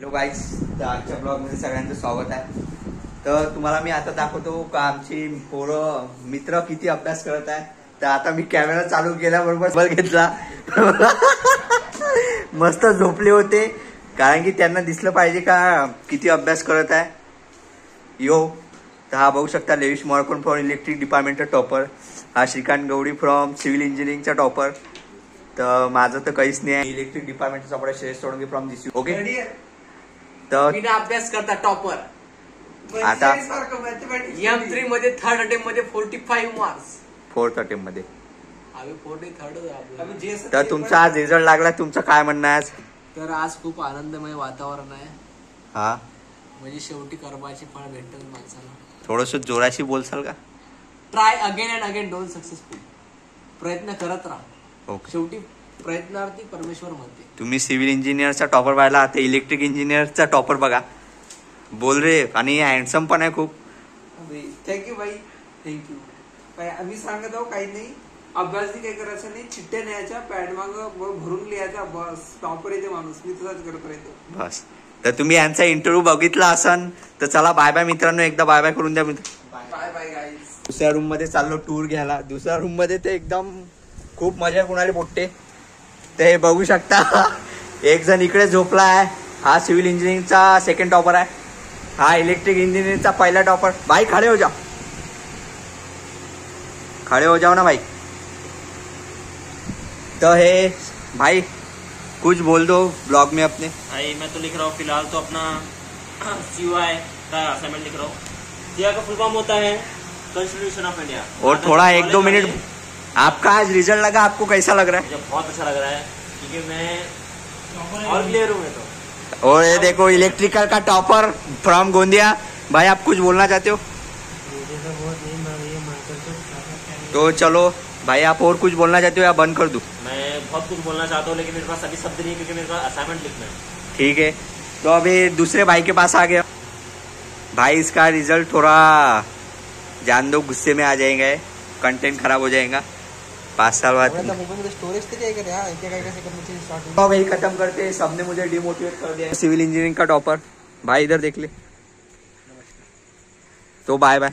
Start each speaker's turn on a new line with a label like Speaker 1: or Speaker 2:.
Speaker 1: Hello guys, तर आजच्या ब्लॉगमध्ये सगळ्यांचं स्वागत आहे. तर तुम्हाला मी आता दाखवतो का आमची पोरं मित्र किती अभ्यास करत आहे. तर आता मी कॅमेरा चालू केल्याबरोबर मोबाईल घेतला. मस्त झोपले होते कारण की त्यांना दिसलं पाहिजे का किती अभ्यास करत आहे. तर हा बघू शकता लेविश मॉर्कन फ्रॉम इलेक्ट्रिक डिपार्टमेंटचा टॉपर, हा श्रीकांत गवडी फ्रॉम सिव्हिल इंजिनिअरिंगचा टॉपर. तर माझं तर काहीच नाही आहे. इलेक्ट्रिक डिपार्टमेंटचा topper Shreyas Solanki from this. Okay, तर
Speaker 2: अभ्यास करता टॉपर.
Speaker 1: आता
Speaker 2: M3 मध्ये थर्ड अटेम्प्ट मध्ये 45 मार्क्स,
Speaker 1: फोर्थ अटेम्प्ट मध्ये.
Speaker 2: आम्ही 43rd.
Speaker 1: तर तुमचा आज रिझल्ट लागला, तुमचं काय म्हणणं आहे आज?
Speaker 2: तर आज खूप आनंदमय वातावरण आहे.
Speaker 1: हा,
Speaker 2: म्हणजे शेवटी कर्माचे फळ भेटतं माणसाला.
Speaker 1: थोडस जोराशी बोलसाल का?
Speaker 2: Try again and again, don't successful. प्रयत्न करत राहा.
Speaker 1: ओके.
Speaker 2: शेवटी प्रयत्नार्थी परमेश्वर म्हणते.
Speaker 1: तुम्ही सिव्हिल इंजिनियरचा टॉपर पाहिला, आता इलेक्ट्रिक इंजिनियरचा टॉपर बघा. बोल रे, आणि हँडसम पण आहे खूप.
Speaker 3: थँक्यू बाई, थँक्यू. आम्ही सांगत आहो काही नाही, अभ्यास काही करायचा नाही, चिठ्ठ्या न्यायच्या, पॅड माग भरून लिहायचा, बस टॉपर येते माणूस. मी तुझाच करत राहतो
Speaker 1: बस. तर तुम्ही यांचा इंटरव्ह्यू बघितला असन तर चला बाय बाय मित्रांनो, एकदा बाय बाय करून द्या मित्र.
Speaker 3: Bye bye guys.
Speaker 1: दुसऱ्या रूम मध्ये चाललो टूर घ्यायला. दुसऱ्या रूम मध्ये ते एकदम खूप मजा कुणाला पोट्टे. ते बघू शकता, एक जण इकडे झोपला आहे. हा सिव्हिल इंजिनिअरिंगचा सेकंड टॉपर आहे, हा इलेक्ट्रिक इंजिनिअरिंगचा पहिला टॉपर. भाई खड़े हो जाओ, खड़े हो जाओ ना भाई. तो है भाई, कुछ बोल दो ब्लॉग में अपने.
Speaker 4: भाई मैं तो लिख रहा हूँ फिलहाल तो अपना CUI का असाइनमेंट लिख रहा हूँ. CUI का फुल फॉर्म होता है कॉन्स्टिट्यूशन ऑफ इंडिया.
Speaker 1: और थोड़ा 1-2 मिनट, आपका आज रिजल्ट लगा, आपको कैसा लग रहा है?
Speaker 4: मुझे बहुत अच्छा लग रहा है क्योंकि मैं और क्लियर हूँ. मैं तो
Speaker 1: और ये देखो इलेक्ट्रिकल का टॉपर फ्रॉम गोंदिया. भाई आप कुछ बोलना चाहते हो? तो चलो भाई, आप और कुछ बोलना चाहते हो या बंद कर दूं?
Speaker 4: मैं बहुत कुछ बोलना चाहता हूँ लेकिन मेरे पास अभी शब्द नहीं है क्योंकि मेरे पास असाइनमेंट लिखना है.
Speaker 1: ठीक है, तो अभी दूसरे भाई के पास आ गया. भाई इसका रिजल्ट थोड़ा जान दो, गुस्से में आ जाएंगे, कंटेंट खराब हो जाएगा 5 साल बाद.
Speaker 3: स्टोरेज
Speaker 1: तो वही खत्म करते. सबने मुझे डिमोटिवेट कर दिया. सिविल इंजीनियरिंग का टॉपर भाई इधर देख ले. तो बाय बाय.